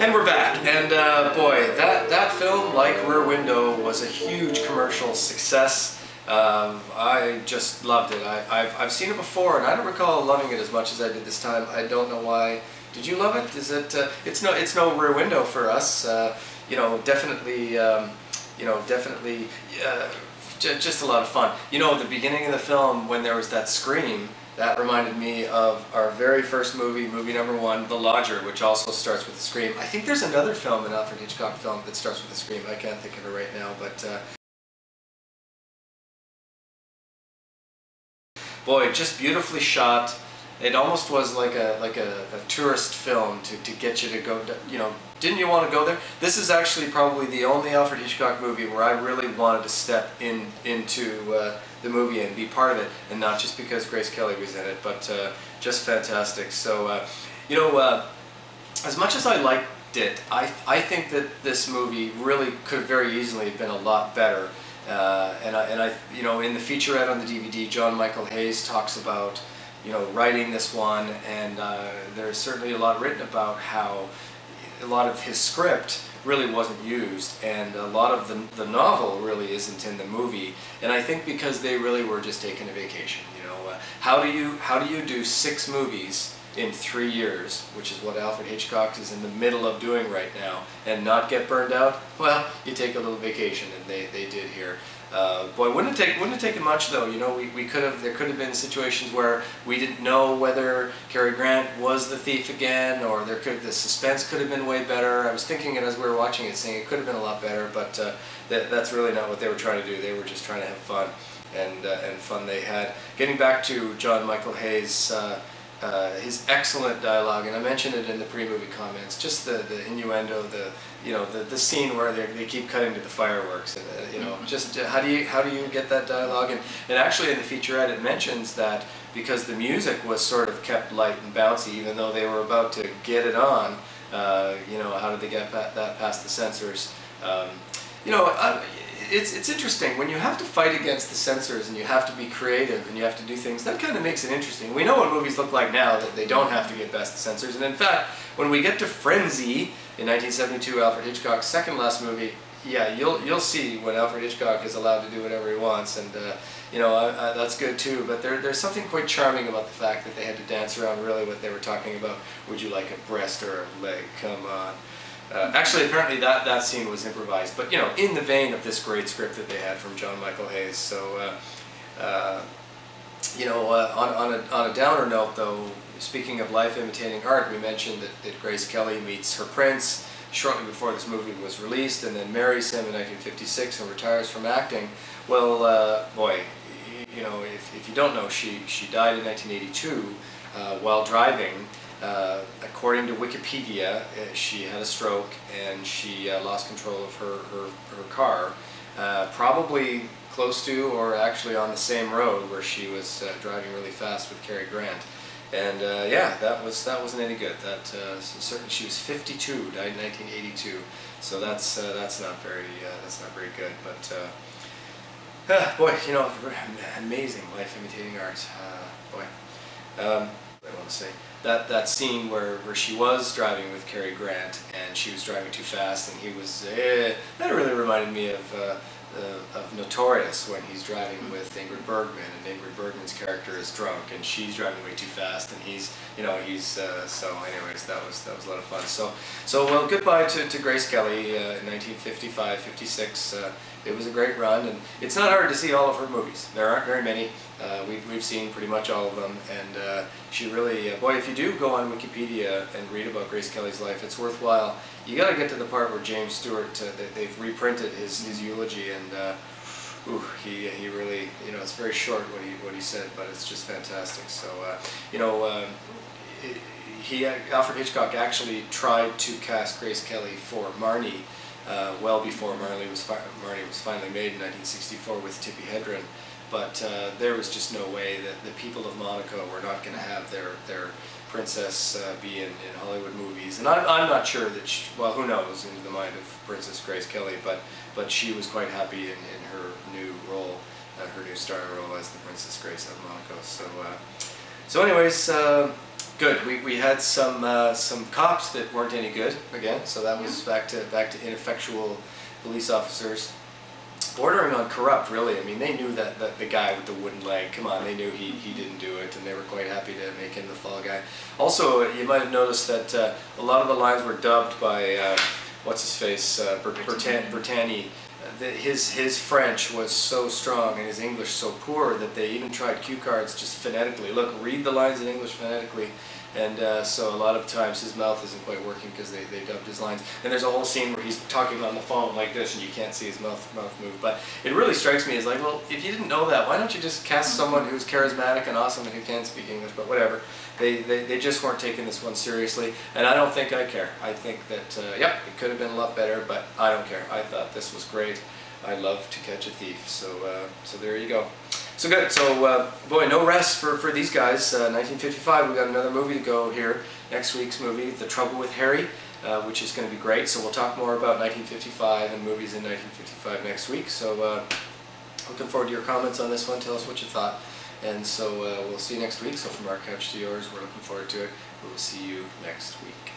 And we're back, and boy, that film, like Rear Window, was a huge commercial success. I just loved it. I've seen it before, and I don't recall loving it as much as I did this time. I don't know why. Did you love it? Is it? It's no Rear Window for us. Definitely. Definitely. Just a lot of fun. The beginning of the film, when there was that scream, that reminded me of our very first movie number one, The Lodger, which also starts with a scream. I think there's another film, an Alfred Hitchcock film, that starts with a scream. I can't think of it right now, but boy, just beautifully shot. It almost was like a tourist film to get you to go. Didn't you want to go there? This is actually probably the only Alfred Hitchcock movie where I really wanted to step into the movie and be part of it, and not just because Grace Kelly was in it, but just fantastic. So, as much as I liked it, I think that this movie really could very easily have been a lot better. And I, in the featurette on the DVD, John Michael Hayes talks about writing this one, and there's certainly a lot written about how a lot of his script really wasn't used, and a lot of the novel really isn't in the movie. And I think because they really were just taking a vacation. How do you do 6 movies in 3 years, which is what Alfred Hitchcock is in the middle of doing right now, and not get burned out? Well, you take a little vacation, and they did here. Boy, wouldn't have taken much though. There could have been situations where we didn't know whether Cary Grant was the thief again, or the suspense could have been way better. I was thinking it as we were watching it, saying it could have been a lot better, but that's really not what they were trying to do. They were just trying to have fun, and fun they had. Getting back to John Michael Hayes. His excellent dialogue, and I mentioned it in the pre-movie comments, just the innuendo, the scene where they keep cutting to the fireworks, and just how do you get that dialogue? And actually in the featurette it mentions that because the music was sort of kept light and bouncy, even though they were about to get it on, how did they get that past the censors? It's interesting when you have to fight against the censors and you have to be creative and you have to do things. That kind of makes it interesting. We know what movies look like now, that they don't have to get past the censors. And in fact, when we get to Frenzy in 1972, Alfred Hitchcock's second last movie, yeah, you'll see when Alfred Hitchcock is allowed to do whatever he wants, and that's good too. But there's something quite charming about the fact that they had to dance around really what they were talking about. Would you like a breast or a leg? Come on. Actually, apparently that scene was improvised, but in the vein of this great script that they had from John Michael Hayes. So, on a downer note, though, speaking of life imitating art, we mentioned that Grace Kelly meets her prince shortly before this movie was released, and then marries him in 1956 and retires from acting. Well, boy, if you don't know, she died in 1982 while driving. According to Wikipedia, she had a stroke and she lost control of her car, probably close to or actually on the same road where she was driving really fast with Cary Grant. And yeah, that wasn't any good. Certainly she was 52, died in 1982. So that's not very good. But boy, amazing life imitating art. Boy. I want to say that scene where she was driving with Cary Grant and she was driving too fast, and he was that really reminded me of Notorious, when he's driving with Ingrid Bergman, and Ingrid Bergman's character is drunk and she's driving way too fast, and he's so anyways, that was a lot of fun. So well, goodbye to Grace Kelly in 1955, 56. It was a great run, and it's not hard to see all of her movies. There aren't very many. We've seen pretty much all of them, and she really, boy, if you do go on Wikipedia and read about Grace Kelly's life, it's worthwhile. You got to get to the part where James Stewart, they've reprinted his eulogy, and he really, it's very short what he said, but it's just fantastic. So Alfred Hitchcock actually tried to cast Grace Kelly for Marnie. Well before Marnie was finally made in 1964 with Tippi Hedren, but there was just no way that the people of Monaco were not going to have their princess be in Hollywood movies. And I'm not sure that well, who knows into the mind of Princess Grace Kelly, but she was quite happy in her new role, her new starring role as the Princess Grace of Monaco. So anyways, Good. We had some cops that weren't any good again, so that was back to ineffectual police officers, bordering on corrupt. Really, I mean, they knew that the guy with the wooden leg. Come on, they knew he didn't do it, and they were quite happy to make him the fall guy. Also, you might have noticed that a lot of the lines were dubbed by what's his face, Bertani. His French was so strong and his English so poor that they even tried cue cards just phonetically. Look, read the lines in English phonetically. And so a lot of times his mouth isn't quite working because they dubbed his lines. And there's a whole scene where he's talking on the phone like this and you can't see his mouth move. But it really strikes me as like, well, if you didn't know that, why don't you just cast someone who's charismatic and awesome and who can speak English? But whatever. They just weren't taking this one seriously. And I don't think I care. I think that, yep, it could have been a lot better, but I don't care. I thought this was great. I love To Catch a Thief. So, so there you go. So good. So boy, no rest for these guys. 1955. We got another movie to go here. Next week's movie, The Trouble with Harry, which is going to be great. So we'll talk more about 1955 and movies in 1955 next week. So looking forward to your comments on this one. Tell us what you thought. And so we'll see you next week. So from our couch to yours, we're looking forward to it. We will see you next week.